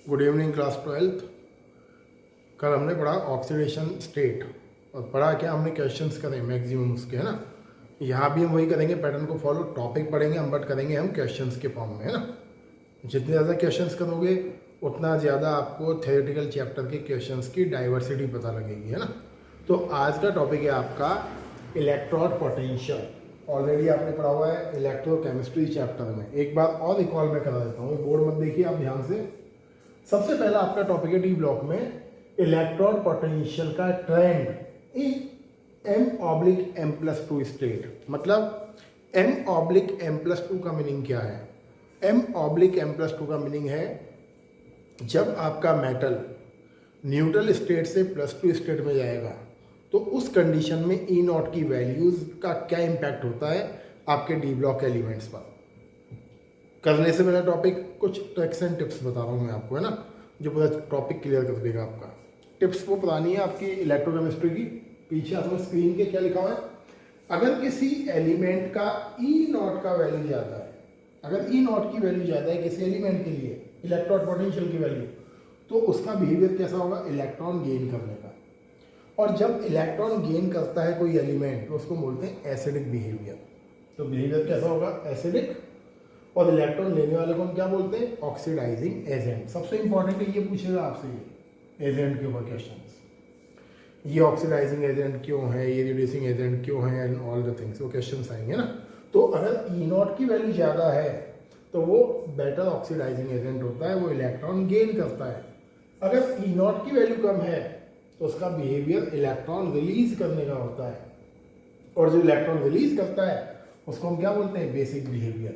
Good evening class 12th। कल हमने पढ़ा ऑक्सीडेशन स्टेट और पढ़ा क्या हमने क्वेश्चंस करे मैक्सिमम उसके, है ना। यहाँ भी हम वही करेंगे, पैटर्न को फॉलो, टॉपिक पढ़ेंगे हम बट करेंगे हम क्वेश्चंस के फॉर्म में, है ना। जितने ज़्यादा क्वेश्चंस करोगे उतना ज़्यादा आपको थ्योरेटिकल चैप्टर के क्वेश्चंस की डाइवर्सिटी पता लगेगी, है ना। तो आज का टॉपिक है आपका इलेक्ट्रोड पोटेंशियल। ऑलरेडी आपने पढ़ा हुआ है इलेक्ट्रोकेमिस्ट्री चैप्टर में। एक बार और रिकॉल में करा देता हूँ, बोर्ड मत देखिए आप ध्यान से। सबसे पहला आपका टॉपिक है डी ब्लॉक में इलेक्ट्रॉन पोटेंशियल का ट्रेंड इन m/m+2 स्टेट। मतलब m/m+2 का मीनिंग क्या है? m/m+2 का मीनिंग है जब आपका मेटल न्यूट्रल स्टेट से +2 स्टेट में जाएगा तो उस कंडीशन में E0 की वैल्यूज का क्या इम्पैक्ट होता है आपके डी ब्लॉक एलिमेंट्स पर। करने से पहले टॉपिक कुछ ट्रिक्स एंड टिप्स बता रहा हूँ मैं आपको, है ना, जो पूरा टॉपिक क्लियर कर देगा आपका। टिप्स वो बतानी है आपकी इलेक्ट्रोकेमिस्ट्री की। पीछे आपको स्क्रीन के क्या लिखा हुआ है, अगर किसी एलिमेंट का E0 का वैल्यू ज़्यादा है, अगर E0 की वैल्यू ज़्यादा है किसी एलिमेंट के लिए, इलेक्ट्रॉन पोटेंशियल की वैल्यू, तो उसका बिहेवियर कैसा होगा? इलेक्ट्रॉन गेन करने का। और जब इलेक्ट्रॉन गेन करता है कोई एलिमेंट तो उसको बोलते हैं एसिडिक बिहेवियर। तो बिहेवियर कैसा होगा? एसिडिक। और इलेक्ट्रॉन लेने वाले को हम क्या बोलते हैं? Oxidising agent. सबसे इंपॉर्टेंट है, ये पूछेगा आपसे ये एजेंट के ऊपर क्वेश्चंस। ये ऑक्सीडाइजिंग एजेंट क्यों है, ये रिड्यूसिंग एजेंट क्यों है, एंड ऑल द थिंग्स, वो क्वेश्चंस आएंगे ना। तो अगर E0 की वैल्यू ज़्यादा है तो वो बेटर ऑक्सीडाइजिंग एजेंट होता है, वो इलेक्ट्रॉन गेन करता है। अगर E0 की वैल्यू कम है तो उसका बिहेवियर इलेक्ट्रॉन रिलीज करने का होता है, और जो इलेक्ट्रॉन रिलीज करता है उसको हम क्या बोलते हैं? Basic behaviour.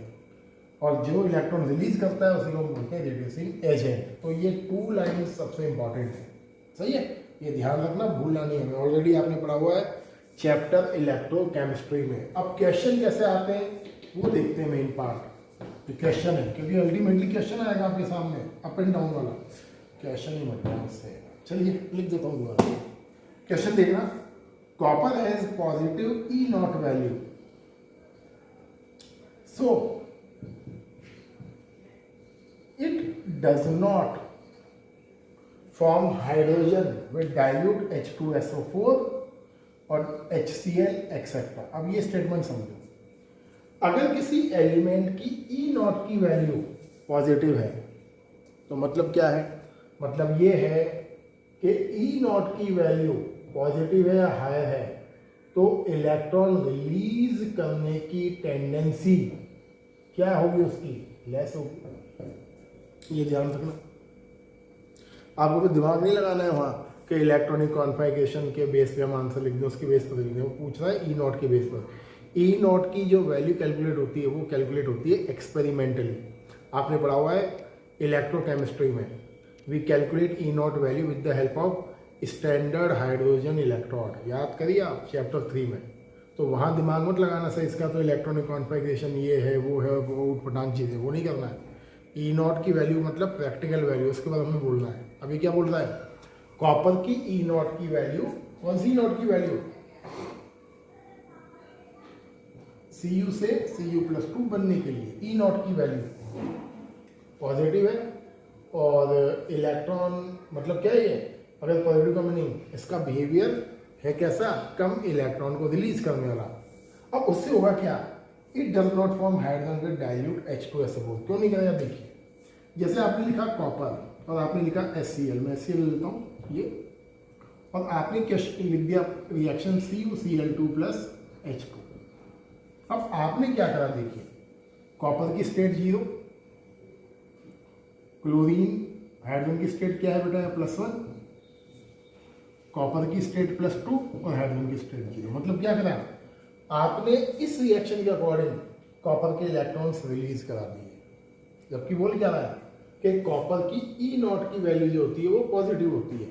और जो इलेक्ट्रॉन रिलीज करता है उसी को हम बोलते हैं रिड्यूसिंग एजेंट। तो ये 2 लाइन सबसे इंपॉर्टेंट है, सही है, ये ध्यान रखना, भूलना नहीं है। ऑलरेडी आपने पढ़ा हुआ है चैप्टर इलेक्ट्रोकेमिस्ट्री में। अब क्वेश्चन कैसे आते हैं वो देखते हैं, मेन पार्ट जो क्वेश्चन है, क्योंकि अल्टीमेटली क्वेश्चन आएगा आपके सामने अप एंड डाउन वाला। क्वेश्चन ही मत ध्यान से, चलिए लिख देता हूँ दोबारा। क्वेश्चन देखना, copper has positive E0 value, so it does not form hydrogen with dilute H2SO4 और HCl एक्सेट्रा। अब ये स्टेटमेंट समझो, अगर किसी एलिमेंट की E0 की वैल्यू पॉजिटिव है तो मतलब क्या है? मतलब ये है कि E0 की वैल्यू पॉजिटिव है या हायर है तो इलेक्ट्रॉन रिलीज करने की टेंडेंसी क्या होगी? उसकी लेस होगी। ये ध्यान रखना, आपको भी दिमाग नहीं लगाना है वहाँ कि इलेक्ट्रॉनिक कॉन्फिगरेशन के बेस पे हम आंसर लिख दें, उसके बेस पर लिख दें। वो पूछ रहा है E0 के बेस पर। E0 की जो वैल्यू कैलकुलेट होती है वो कैलकुलेट होती है एक्सपेरिमेंटली। आपने पढ़ा हुआ है इलेक्ट्रोकेमिस्ट्री में, we calculate E0 value with the help of standard hydrogen electrode. याद करिए आप चैप्टर 3 में। तो वहाँ दिमाग मत लगाना सर इसका तो इलेक्ट्रॉनिक कॉन्फिगरेशन ये है वो है, वो उटपटांग चीज़ें, वो नहीं करना है। E0 की वैल्यू मतलब प्रैक्टिकल वैल्यू, उसके बाद हमें बोलना है। अभी क्या बोल रहा है? कॉपर की E0 की वैल्यू, कौन सी E0 की वैल्यू? Cu से Cu+2 बनने के लिए E0 की वैल्यू पॉजिटिव है, और इलेक्ट्रॉन मतलब क्या है ये? अगर पॉजिटिव का मीनिंग, इसका बिहेवियर है कैसा? कम इलेक्ट्रॉन को रिलीज करने वाला। अब उससे होगा क्या? It does not form hydrogen with dilute H2SO4। क्यों नहीं करेगा? देखिए, जैसे आपने लिखा कॉपर और आपने लिखा HCl, मैं HCl लेता हूँ ये, और आपने क्वेश्चन लिख दिया रिएक्शन CuCl2+H2। अब आपने क्या करा? देखिए, कॉपर की स्टेट 0, क्लोरीन हाइड्रोजन की स्टेट क्या है बेटा? +1, कॉपर की स्टेट +2 और हाइड्रोजन की स्टेट 0। मतलब क्या करा आपने? इस रिएक्शन के अकॉर्डिंग कॉपर के इलेक्ट्रॉन्स रिलीज करा दिए। जबकि बोल क्या रहा है कि कॉपर की E0 की वैल्यू जो होती है वो पॉजिटिव होती है।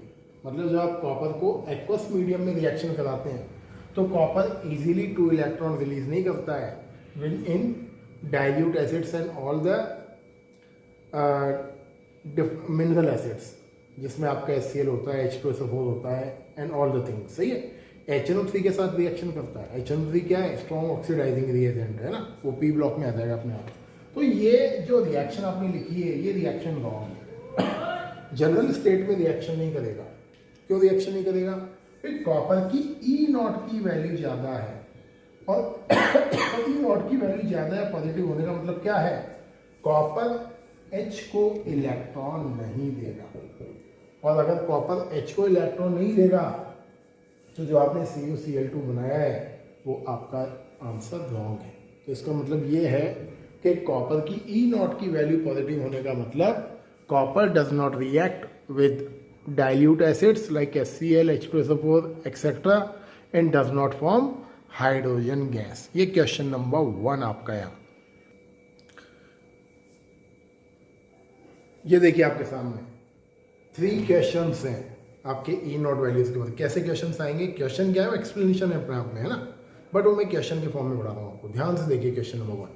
मतलब जब आप कॉपर को एक्वस मीडियम में रिएक्शन कराते हैं तो कॉपर इजीली 2 इलेक्ट्रॉन रिलीज नहीं करता है इन dilute acids and all the mineral acids, जिसमें आपका HCl होता है, H2SO4 होता है एंड ऑल द थिंग्स, सही है। HNO3 के साथ रिएक्शन करता है। HNO3 क्या है? स्ट्रॉन्ग ऑक्सीडाइजिंग रिएजेंट है ना, वो P ब्लॉक में आ जाएगा अपने आप। तो ये जो रिएक्शन आपने लिखी है ये रिएक्शन रॉन्ग है। जनरल स्टेट में रिएक्शन नहीं करेगा। क्यों रिएक्शन नहीं करेगा? कॉपर की ई नॉट की वैल्यू ज़्यादा है, और ई नॉट की वैल्यू ज़्यादा है पॉजिटिव होने का मतलब क्या है? कॉपर H को इलेक्ट्रॉन नहीं देगा, और अगर कॉपर H को इलेक्ट्रॉन नहीं देगा तो जो आपने CuCl2 बनाया है वो आपका आंसर रॉन्ग है। तो इसका मतलब ये है कि कॉपर की ई नॉट की वैल्यू पॉजिटिव होने का मतलब copper does not react with dilute acids like HCl, H2SO4 etc. and does not form hydrogen gas। ये क्वेश्चन नंबर 1 आपका यहाँ। ये देखिए आपके सामने 3 क्वेश्चंस हैं आपके ई नॉट वैल्यूज के बाद। कैसे क्वेश्चंस आएंगे? क्वेश्चन क्या है? एक्सप्लेनेशन है अपने आप में, है ना, बट वो मैं क्वेश्चन के फॉर्म में पढ़ा रहा हूँ आपको। ध्यान से देखिए क्वेश्चन नंबर 1।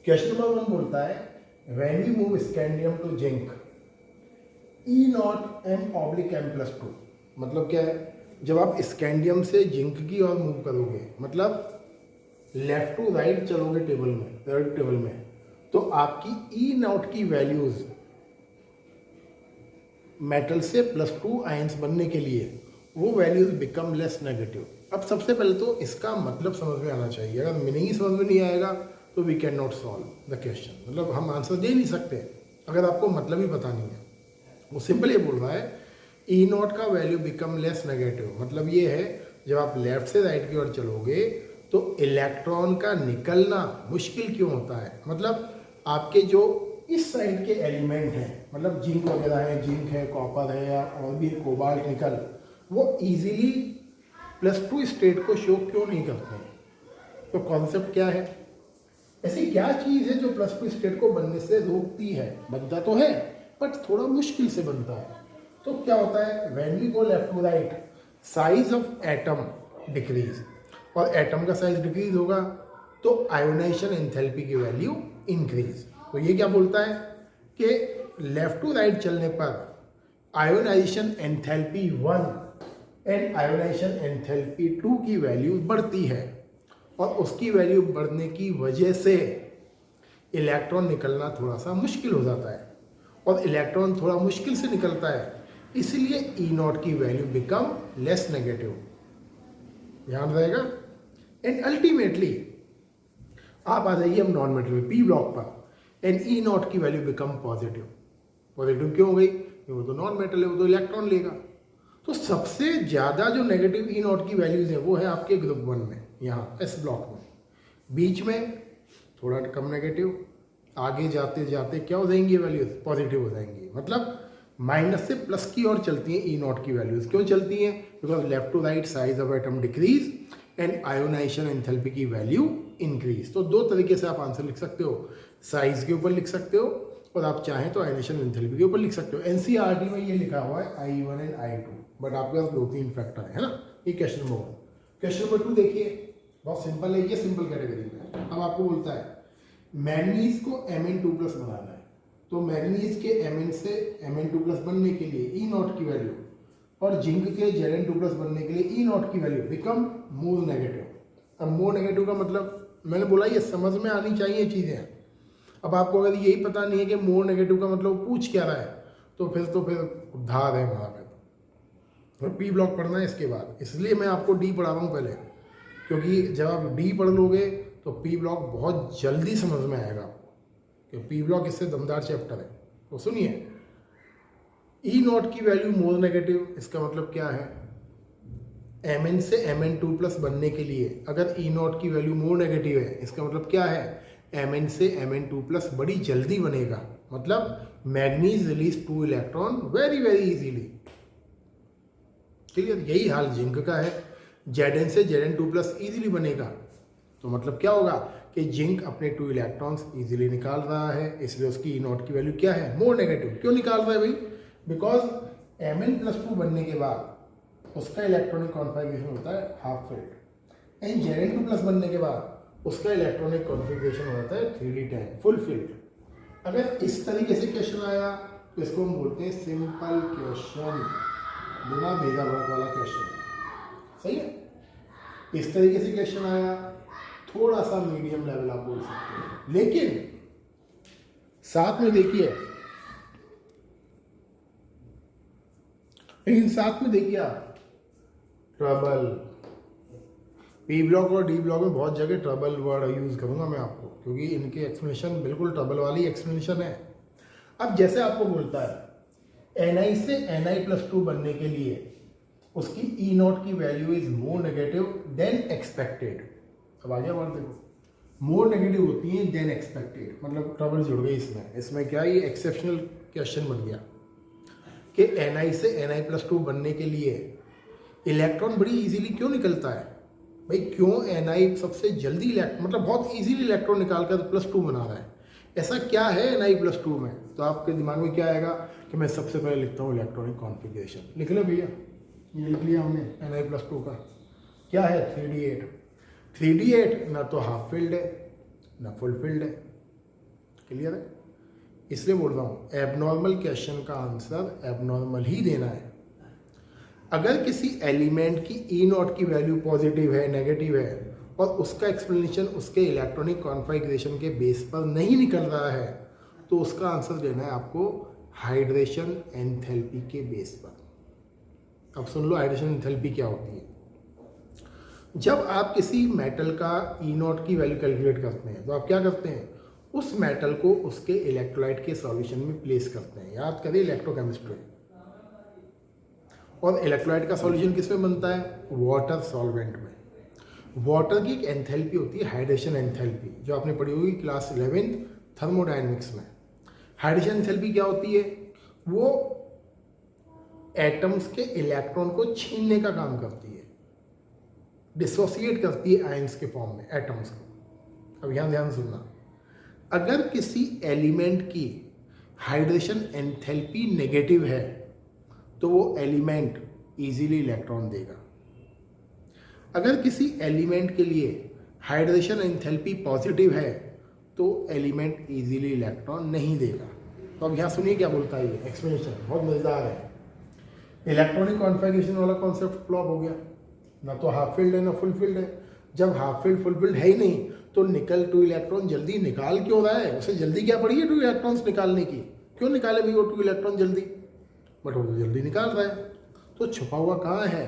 क्वेश्चन नंबर 1 बोलता है when you move scandium to zinc E not M/M+2। मतलब क्या है? जब आप स्कैंडियम से जिंक की ओर मूव करोगे, मतलब लेफ्ट टू राइट चलोगे टेबल में, थर्ड टेबल में, तो आपकी ई नॉट की वैल्यूज मेटल से +2 आयंस बनने के लिए वो वैल्यूज बिकम लेस नेगेटिव। अब सबसे पहले तो इसका मतलब समझ में आना चाहिए। अगर मीनिंग ही समझ में नहीं आएगा तो we can not solve the question. मतलब हम आंसर दे नहीं सकते अगर आपको मतलब ही पता नहीं है। वो सिंपल ये बोल रहा है ई नॉट का वैल्यू बिकम लेस नेगेटिव। मतलब ये है जब आप लेफ्ट से राइट की ओर चलोगे तो इलेक्ट्रॉन का निकलना मुश्किल क्यों होता है? मतलब आपके जो इस साइड के एलिमेंट हैं, मतलब जिंक वगैरह है, जिंक है, कॉपर है या और भी कोबाल्ट निकल, वो इजीली +2 स्टेट को शो क्यों नहीं करते हैं? तो कॉन्सेप्ट क्या है? ऐसी क्या चीज़ है जो +2 स्टेट को बनने से रोकती है? बनता तो है बट थोड़ा मुश्किल से बनता है। तो क्या होता है? When we go left to right size of atom decrease, और एटम का साइज डिक्रीज होगा तो आयोनाइजेशन एंथैल्पी की वैल्यू इंक्रीज। तो ये क्या बोलता है कि लेफ्ट टू राइट चलने पर ionisation enthalpy 1 and ionization enthalpy 2 की वैल्यू बढ़ती है, और उसकी वैल्यू बढ़ने की वजह से इलेक्ट्रॉन निकलना थोड़ा सा मुश्किल हो जाता है, और इलेक्ट्रॉन थोड़ा मुश्किल से निकलता है, इसलिए ई नॉट की वैल्यू बिकम लेस नेगेटिव। ध्यान रहेगा। एंड अल्टीमेटली आप आ जाइए हम नॉन मेटल में पी ब्लॉक पर, एंड ई नॉट की वैल्यू बिकम पॉजिटिव। पॉजिटिव क्यों हो गई? वो तो नॉन मेटल है, वो तो इलेक्ट्रॉन लेगा। तो सबसे ज़्यादा जो नेगेटिव ई नॉट की वैल्यूज है वो है आपके ग्रुप 1 में, यहाँ एस ब्लॉक में। बीच में थोड़ा कम नेगेटिव, आगे जाते जाते क्या हो जाएंगी वैल्यूज? पॉजिटिव हो जाएंगी। मतलब माइनस से प्लस की ओर चलती हैं ई नॉट की वैल्यूज। क्यों चलती हैं? Because left to right size of atom decrease and ionization enthalpy की वैल्यू इंक्रीज। तो 2 तरीके से आप आंसर लिख सकते हो, साइज के ऊपर लिख सकते हो और आप चाहें तो आयोनाइजेशन एंथैल्पी के ऊपर लिख सकते हो। NCERT में ये लिखा हुआ है I1 एंड I2, बट आपके पास 2-3 फैक्टर है ना। ये क्वेश्चन नंबर 1। क्वेश्चन नंबर 2 देखिए, बहुत सिंपल है, ये सिंपल कैटेगरी में है। अब आपको बोलता है मैग्नीज को Mn2+ बनाना है, तो मैग्नीज के Mn से Mn2+ बनने के लिए ई नॉट की वैल्यू, और जिंक के Zn2+ बनने के लिए ई नॉट की वैल्यू बिकम मोर नेगेटिव। अब मोर नेगेटिव का मतलब मैंने बोला ये समझ में आनी चाहिए चीज़ें। अब आपको अगर यही पता नहीं है कि मोर नेगेटिव का मतलब पूछ क्या रहा है, तो फिर उद्धार है वहाँ पे। तो पी ब्लॉक पढ़ना है इसके बाद, इसलिए मैं आपको डी पढ़ा रहा हूँ पहले, क्योंकि जब आप डी पढ़ लोगे तो पी ब्लॉक बहुत जल्दी समझ में आएगा आपको, कि पी ब्लॉक इससे दमदार चैप्टर है। तो सुनिए, ई नॉट की वैल्यू मोर नेगेटिव, इसका मतलब क्या है? Mn से Mn2+ बनने के लिए अगर ई नॉट की वैल्यू मोर नेगेटिव है, इसका मतलब क्या है? Mn से Mn2+ बड़ी जल्दी बनेगा, मतलब manganese release 2 electron very very easily. Clear? यही हाल जिंक का है, Zn से Zn2+ इजीली बनेगा, तो मतलब क्या होगा कि जिंक अपने 2 इलेक्ट्रॉन्स इजीली निकाल रहा है, इसलिए उसकी ई नॉट की वैल्यू क्या है? More negative. क्यों निकाल रहा है भाई? बिकॉज Mn+2 बनने के बाद उसका इलेक्ट्रॉनिक कॉन्फ़िगरेशन होता है हाफ फिल्ड, एंड Zn2+ बनने के बाद उसका इलेक्ट्रॉनिक कॉन्फ़िगरेशन होता है 3d10 फुल फिल्ड। अगर इस तरीके से क्वेश्चन आया तो इसको हम बोलते हैं सिंपल क्वेश्चन, बिना भेजा भड़क वाला क्वेश्चन। सही है? इस तरीके से क्वेश्चन आया थोड़ा सा मीडियम लेवल आप बोल सकते हो, लेकिन साथ में देखिए लेकिन साथ में देखिए आप ट्रबल, पी ब्लॉक और डी ब्लॉक में बहुत जगह ट्रबल वर्ड यूज़ करूँगा मैं आपको, क्योंकि इनके एक्सप्लेनेशन बिल्कुल ट्रबल वाली एक्सप्लेनेशन है। अब जैसे आपको बोलता है Ni से Ni+2 बनने के लिए उसकी ई नॉट की value is more negative then expected. अब आगे वर्ड देखो, मोर नेगेटिव होती है देन एक्सपेक्टेड, मतलब ट्रबल जुड़ गई इसमें क्या ये एक्सेप्शनल क्वेश्चन बन गया कि Ni से Ni+2 बनने के लिए इलेक्ट्रॉन बड़ी इजीली क्यों निकलता है भाई, क्यों Ni सबसे जल्दी मतलब बहुत इजीली इलेक्ट्रॉन निकाल कर +2 बना रहा है, ऐसा क्या है Ni+2 में। तो आपके दिमाग में क्या आएगा कि मैं सबसे पहले लिखता हूँ इलेक्ट्रॉनिक कॉन्फ़िगरेशन। लिख लो भैया, ये लिख लिया हमने Ni+2 का क्या है 3d8। 3d8 ना तो हाफ फिल्ड है ना फुल फिल्ड है, क्लियर है। इसलिए बोल रहा हूँ एबनॉर्मल क्वेश्चन का आंसर एबनॉर्मल ही देना है। अगर किसी एलिमेंट की ई नॉट की वैल्यू पॉजिटिव है नेगेटिव है और उसका एक्सप्लेनेशन उसके इलेक्ट्रॉनिक कॉन्फ़िगरेशन के बेस पर नहीं निकल रहा है, तो उसका आंसर देना है आपको हाइड्रेशन एंथैल्पी के बेस पर। अब सुन लो हाइड्रेशन एंथैल्पी क्या होती है। जब आप किसी मेटल का ई नॉट की वैल्यू कैलकुलेट करते हैं तो आप क्या करते हैं, उस मेटल को उसके इलेक्ट्रोलाइट के सॉल्यूशन में प्लेस करते हैं। याद करिए इलेक्ट्रोकेमिस्ट्री। और इलेक्ट्रोलाइट का सॉल्यूशन किस में बनता है, वाटर सॉल्वेंट में। वाटर की एक एंथैल्पी होती है हाइड्रेशन एंथैल्पी, जो आपने पढ़ी होगी क्लास 11 थर्मोडायनेमिक्स में। हाइड्रेशन एंथैल्पी क्या होती है, वो एटम्स के इलेक्ट्रॉन को छीनने का काम करती है, डिसोसिएट करती है आयंस के फॉर्म में एटम्स को। अब यहाँ ध्यान सुनना, अगर किसी एलिमेंट की हाइड्रेशन एंथैल्पी नेगेटिव है तो वो एलिमेंट इजीली इलेक्ट्रॉन देगा। अगर किसी एलिमेंट के लिए हाइड्रेशन एंथैल्पी पॉजिटिव है तो एलिमेंट इजीली इलेक्ट्रॉन नहीं देगा। तो अब यहाँ सुनिए क्या बोलता है ये एक्सप्लेनेशन, बहुत मज़ेदार है। इलेक्ट्रॉनिक कॉन्फ़िगरेशन वाला कॉन्सेप्ट फ्लॉप हो गया, ना तो हाफ फील्ड है ना फुल फील्ड है। जब हाफ फील्ड फुल फील्ड है ही नहीं तो निकल 2 इलेक्ट्रॉन जल्दी निकाल क्यों रहा है, उसे जल्दी क्या पड़ी है 2 इलेक्ट्रॉन्स निकालने की, क्यों निकाले भाई वो 2 इलेक्ट्रॉन जल्दी, बट वो जल्दी निकाल रहा है। तो छुपा हुआ कहाँ है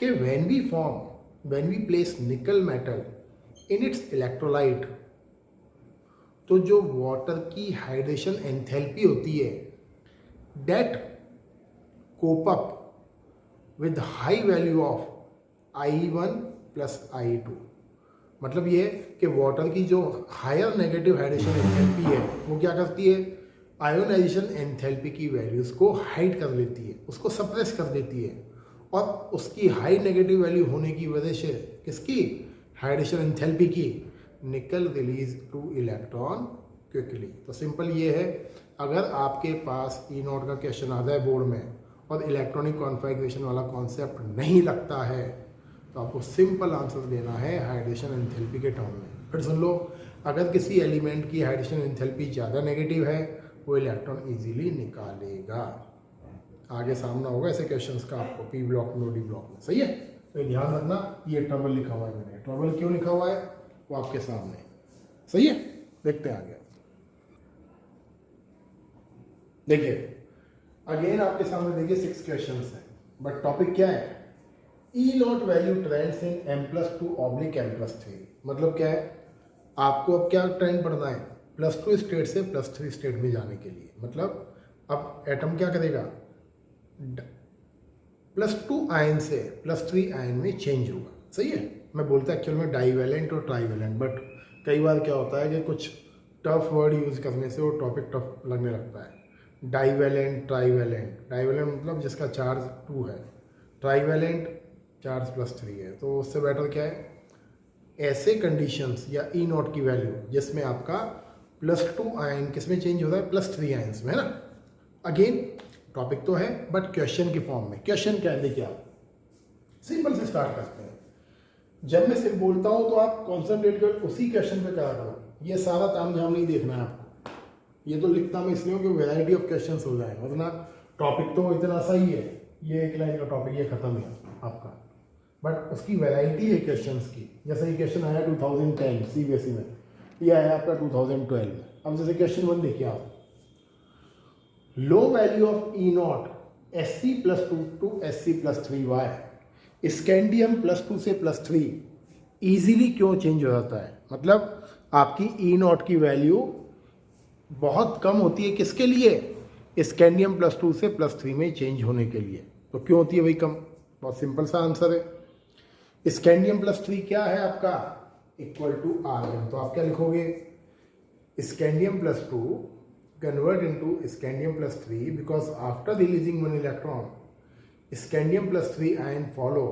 कि when we place nickel metal in its electrolyte, तो जो वाटर की हाइड्रेशन एंथैल्पी होती है that cope up with high value of I1 plus I2। मतलब ये कि वाटर की जो हायर नेगेटिव हाइड्रेशन एंथैल्पी है वो क्या करती है, आयोनाइजेशन एंथैल्पी की वैल्यूज़ को हाइड कर लेती है, उसको सप्रेस कर देती है। और उसकी हाई नेगेटिव वैल्यू होने की वजह से किसकी, हाइड्रेशन एंथैल्पी की, निकल रिलीज 2 इलेक्ट्रॉन क्विकली। तो सिंपल ये है, अगर आपके पास ई नॉट का क्वेश्चन आता है बोर्ड में और इलेक्ट्रॉनिक कॉन्फ़िगरेशन वाला कॉन्सेप्ट नहीं लगता है तो आपको सिंपल आंसर देना है हाइड्रेशन एंथैल्पी के टर्म में। फिर सुन लो, अगर किसी एलिमेंट की हाइड्रेशन एंथैल्पी ज़्यादा नेगेटिव है वो इलेक्ट्रॉन इजीली निकालेगा। आगे सामना होगा ऐसे क्वेश्चंस का आपको पी ब्लॉक में डी ब्लॉक में, सही है। तो ध्यान रखना, ये ट्रबल लिखा हुआ है मैंने, ट्रबल क्यों लिखा हुआ है वो आपके सामने, सही है। देखते हैं आगे। देखिए अगेन आपके सामने देखिए 6 क्वेश्चंस हैं, बट टॉपिक क्या है, E nought value trends in M+2 oblique M+3। मतलब क्या है, आपको अब क्या ट्रेंड पढ़ना है, +2 स्टेट से +3 स्टेट में जाने के लिए। मतलब अब एटम क्या करेगा, +2 आयन से +3 आयन में चेंज होगा, सही है। मैं बोलता एक्चुअल में डाईवैलेंट और ट्राईवैलेंट, बट कई बार क्या होता है कि कुछ टफ वर्ड यूज़ करने से वो टॉपिक टफ लगने लगता है। डाईवैलेंट, ट्राईवैलेंट, डाईवैलेंट मतलब जिसका चार्ज 2 है, ट्राईवैलेंट चार्ज +3 है। तो उससे बेटर क्या है, ऐसे कंडीशंस या ई नॉट की वैल्यू जिसमें आपका +2 आयन किस में चेंज होता है, +3 आयन्स में, है ना। अगेन टॉपिक तो है बट क्वेश्चन की फॉर्म में। क्वेश्चन क्या है, देखिए आप सिंपल से स्टार्ट करते हैं। जब मैं सिर्फ बोलता हूँ तो आप कॉन्सेंट्रेट कर उसी क्वेश्चन पे करा करो, ये सारा ताम झाम नहीं देखना है आपको। ये तो लिखता मैं इसलिए हूँ कि वैरायटी ऑफ क्वेश्चंस हो जाए, वरना टॉपिक तो इतना सा ही है, ये एक लाइन का टॉपिक ये खत्म है आपका, बट उसकी वैरायटी है क्वेश्चंस की। जैसे ये क्वेश्चन आया 2010 CBSE में, ये आया आपका 2012 में। अब जैसे क्वेश्चन 1 देखिए आप, low value of E not Sc+2 to Sc+3y, scandium +2 से +3 ईजिली क्यों चेंज हो जाता है? मतलब आपकी E0 की वैल्यू बहुत कम होती है किसके लिए? स्कैंडियम +2 से +3 में चेंज होने के लिए। तो क्यों होती है भाई कम? बहुत सिंपल सा आंसर है। स्कैंडियम +3 क्या है आपका? Equal to argon. तो आप क्या लिखोगे? Scandium +2 convert into scandium +3 because after releasing one electron, scandium +3 ion follow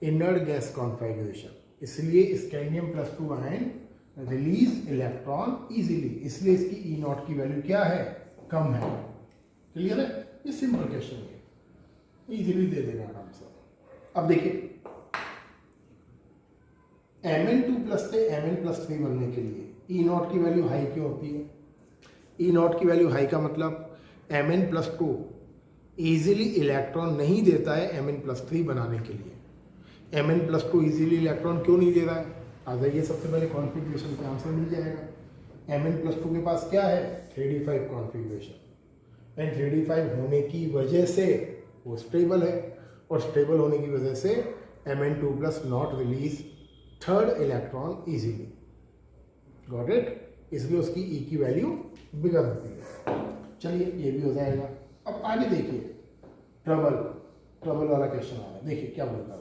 inert gas configuration. इसलिए scandium +2 ion release electron easily, इसलिए इसकी E0 की वैल्यू क्या है? कम है। क्लियर है? ये सिंपल क्वेश्चन है, इजीली दे देगा आराम से। अब देखिए Mn2+ से Mn+3 बनने के लिए E0 की वैल्यू हाई क्यों होती है? E0 की वैल्यू हाई का मतलब Mn+2 ईजिली इलेक्ट्रॉन नहीं देता है Mn+3 बनाने के लिए। Mn+2 ईजिली इलेक्ट्रॉन क्यों नहीं दे रहा है? आ जाइए, सबसे पहले कॉन्फ़िगरेशन का आंसर मिल जाएगा। Mn+2 के पास क्या है? 3d5 configuration. एंड 3d5 होने की वजह से वो स्टेबल है, और स्टेबल होने की वजह से Mn2+ not release third electron easily. Got it? इसलिए उसकी E की वैल्यू बिगड़ होती है। चलिए ये भी हो जाएगा। अब आगे देखिए, ट्रबल वाला क्वेश्चन आ रहा है। देखिए क्या बोलता है।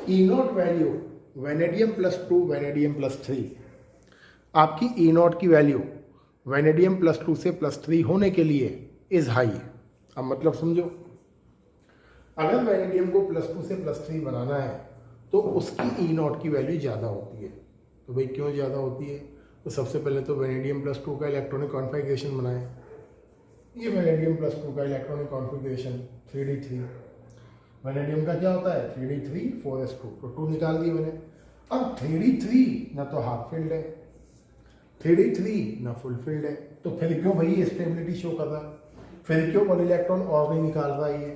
E0 वैल्यू वेनेडियम +2 वेनेडियम +3, आपकी E0 की वैल्यू वेनेडियम +2 से +3 होने के लिए इज हाई। अब मतलब समझो, अगर वेनेडियम को +2 से +3 बनाना है तो उसकी E0 की वैल्यू ज़्यादा होती है। तो भाई क्यों ज़्यादा होती है? तो सबसे पहले तो वेनेडियम +2 का इलेक्ट्रॉनिक कॉन्फ़िगरेशन बनाएं। ये वेनेडियम +2 का इलेक्ट्रॉनिक कॉन्फ़िगरेशन 3d3, वेनेडियम का क्या होता है? 3d3 4s2, तो 2 निकाल दिए मैंने। अब 3d3 ना तो हाफ फील्ड है, 3d3 ना फुल फील्ड है, तो फिर क्यों भाई ये स्टेबिलिटी शो कर रहा है? फिर क्यों वन इलेक्ट्रॉन और नहीं निकाल रहा है? ये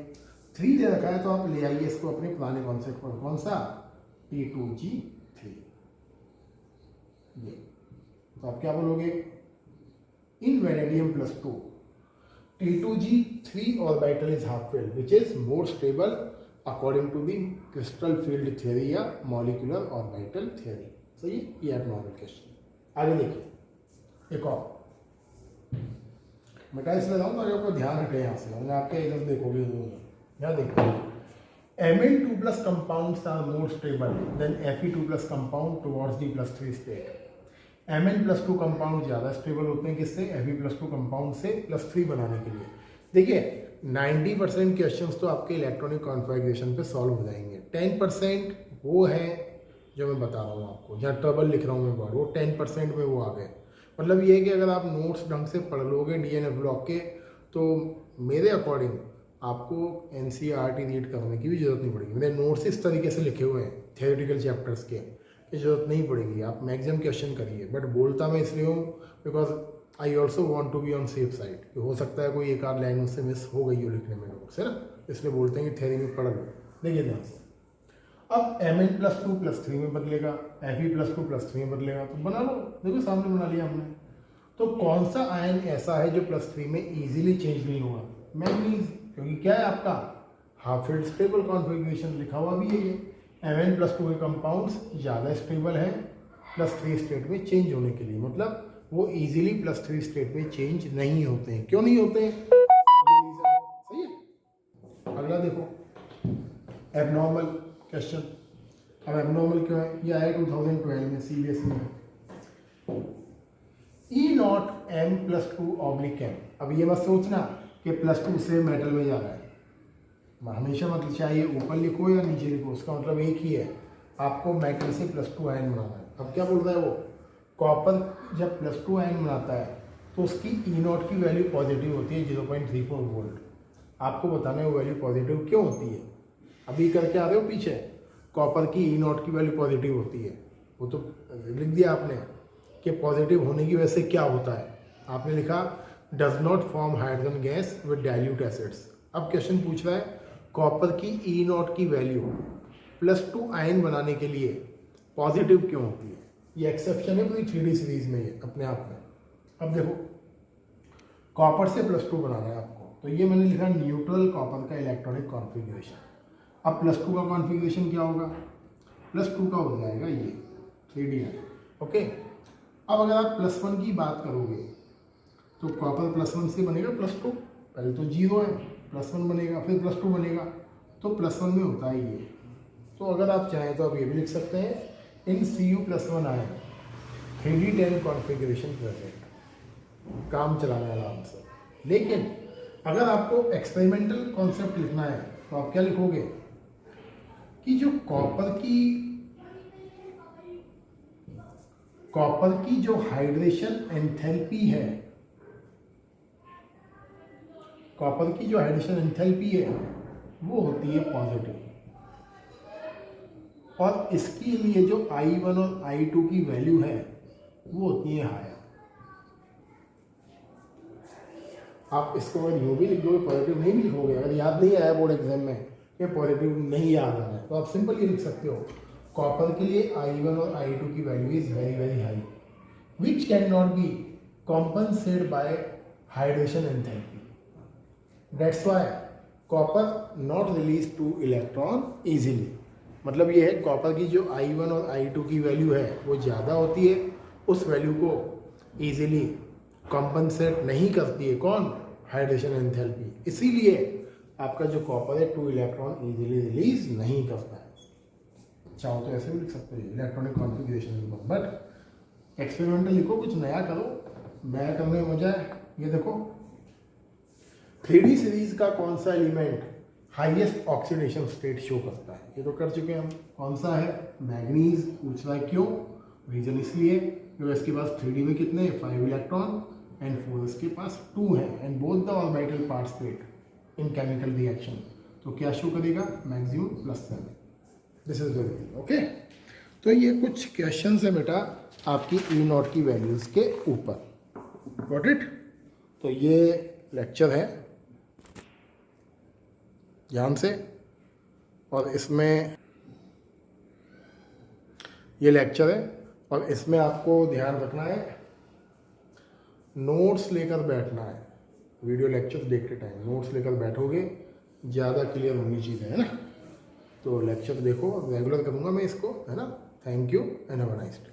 3 दे रखा है, तो आप ले आइए इसको अपने पुराने कॉन्सेप्ट पर। कौन सा? T2G3। ये तो आप क्या बोलोगे? In vanadium +2 T2G3 orbital is half filled which is more stable according to the crystal field theory या मॉलिक्यूलर ऑर्बिटल थ्योरी। सही है? ये एब्नॉर्मल क्वेश्चन। आगे देखिए एक और, बेटा इसलिए जाऊँ ताकि आपको ध्यान हटे यहाँ से, हमने आपके इधर देखोगे। यहाँ देखो, Mn2+ compounds are more stable than Fe2+ compound towards the +3 state. Mn+2 compound ज़्यादा स्टेबल होते हैं किससे? Fe+2 कंपाउंड से +3 बनाने के लिए। देखिए 90% क्वेश्चंस तो आपके इलेक्ट्रॉनिक कॉन्फ़िगरेशन पे सॉल्व हो जाएंगे। 10% वो है जो मैं बता रहा हूँ आपको, जहाँ ट्रबल लिख रहा हूँ मैं वर्ड, वो 10% में वो आ गए। मतलब ये है कि अगर आप नोट्स ढंग से पढ़ लोगे DNF ब्लॉक के, तो मेरे अकॉर्डिंग आपको NCERT रीड करने की भी ज़रूरत नहीं पड़ेगी। मेरे नोट्स इस तरीके से लिखे हुए हैं थियोरेटिकल चैप्टर्स के, जरूरत नहीं पड़ेगी। आप मैक्सिमम क्वेश्चन करिए, बट बोलता मैं इसलिए हूँ because I also want to be on safe side, कि हो सकता है कोई एक आध लाइन उससे मिस हो गई हो लिखने में नोट्स, है ना? इसलिए बोलते हैं कि थ्योरी में पढ़ लो। देखिए ध्यान से, अब Mn+2 +3 में बदलेगा, Fe+2 +3 में बदलेगा, तो बना लो। देखो सामने बना लिया हमने। तो कौन सा आयन ऐसा है जो +3 में ईजिली चेंज नहीं होगा? मैग्नीज, क्योंकि क्या है आपका? हाफ फील्ड स्टेबल कॉन्फ़िगरेशन लिखा हुआ भी है ये। Mn+2 के कंपाउंड्स ज़्यादा स्टेबल है +3 स्टेट में चेंज होने के लिए, मतलब वो इजीली +3 स्टेट में चेंज नहीं होते हैं। क्यों नहीं होते हैं? सही है। अगला देखो, एबनॉर्मल क्वेश्चन। अब एबनॉर्मल क्यों है? ये आया 2012 में CBSE में। E0 M+2/M। अब ये मत सोचना कि +2 से मेटल में जा रहा है, हमेशा मतलब चाहे ऊपर लिखो या नीचे लिखो, उसका मतलब एक ही है, आपको मेटल से +2 आयन बनाना है। अब क्या बोल रहा है वो? कॉपर जब +2 आयन बनाता है तो उसकी E0 की वैल्यू पॉजिटिव होती है 0.34 वोल्ट। आपको बताना है वो वैल्यू पॉजिटिव क्यों होती है। अभी करके आ रहे हो पीछे, कॉपर की E0 की वैल्यू पॉजिटिव होती है, वो तो लिख दिया आपने कि पॉजिटिव होने की वजह से क्या होता है। आपने लिखा does not form hydrogen gas with dilute acids. अब क्वेश्चन पूछ रहा है कॉपर की E0 की वैल्यू +2 आयन बनाने के लिए पॉजिटिव क्यों होती है। ये एक्सेप्शन है पूरी 3D सीरीज में, ये अपने आप में। अब देखो, कॉपर से +2 बनाना है आपको, तो ये मैंने लिखा न्यूट्रल कॉपर का इलेक्ट्रॉनिक कॉन्फ़िगरेशन। अब +2 का कॉन्फ़िगरेशन क्या होगा, +2 का हो जाएगा ये 3D है। ओके, अब अगर आप +1 की बात करोगे तो कॉपर +1 से बनेगा +2, पहले तो 0 है, +1 बनेगा, फिर +2 बनेगा, तो +1 में होता है ये। तो अगर आप चाहें तो आप ये भी लिख सकते हैं, इन Cu+1 ion 3D10 configuration present, काम चलाने वाला आंसर। लेकिन अगर आपको एक्सपेरिमेंटल कॉन्सेप्ट लिखना है तो आप क्या लिखोगे कि जो कॉपर की जो हाइड्रेशन एंथैल्पी है, कॉपर की जो हाइड्रेशन एंथैल्पी है वो होती है पॉजिटिव, और इसके लिए जो I1 और I2 की वैल्यू है वो होती है हायर। आप इसको अगर यूँ भी लिख दोगे, पॉजिटिव नहीं भी लिखोगे, अगर याद नहीं आया बोर्ड एग्जाम में कि पॉजिटिव नहीं याद आ रहा है, तो आप सिंपल ये लिख सकते हो, कॉपर के लिए I1 और I2 की value is very very high which can not be compensated bye hydration enthalpy, that's why copper not release 2 electron easily. मतलब ये है, कॉपर की जो I1 और I2 की वैल्यू है वो ज़्यादा होती है, उस वैल्यू को ईजिली कॉम्पनसेट नहीं करती है कौन, हाइड्रेशन एंथैल्पी, इसीलिए आपका जो कॉपर है 2 इलेक्ट्रॉन इजीली रिलीज नहीं करता है। चाहो तो ऐसे भी लिख सकते हैं इलेक्ट्रॉनिक कॉन्फ़िगरेशन, बट एक्सपेरिमेंटल लिखो, कुछ नया करो, नया करने में मजा है। ये देखो 3D सीरीज का कौन सा element highest oxidation state show करता है, ये तो कर चुके हैं हम। कौन सा है, मैग्नीज। पूछ रहा है क्यों, रीजन इसलिए क्योंकि इसके पास 3D में कितने 5 इलेक्ट्रॉन एंड 4 इसके पास 2 है, and both the orbital participate in chemical reaction, तो क्या शो करेगा, maximum +7। This is the reason. Okay, तो ये कुछ क्वेश्चन है बेटा आपकी E0 की वैल्यूज के ऊपर, गॉट इट। तो ये लेक्चर है, ध्यान से, और इसमें ये लेक्चर है और इसमें आपको ध्यान रखना है, नोट्स लेकर बैठना है। वीडियो लेक्चर देखते टाइम नोट्स लेकर बैठोगे, ज़्यादा क्लियर होनी चीज़ है ना। तो लेक्चर देखो, रेगुलर करूँगा मैं इसको, है ना। Thank you and have a nice day.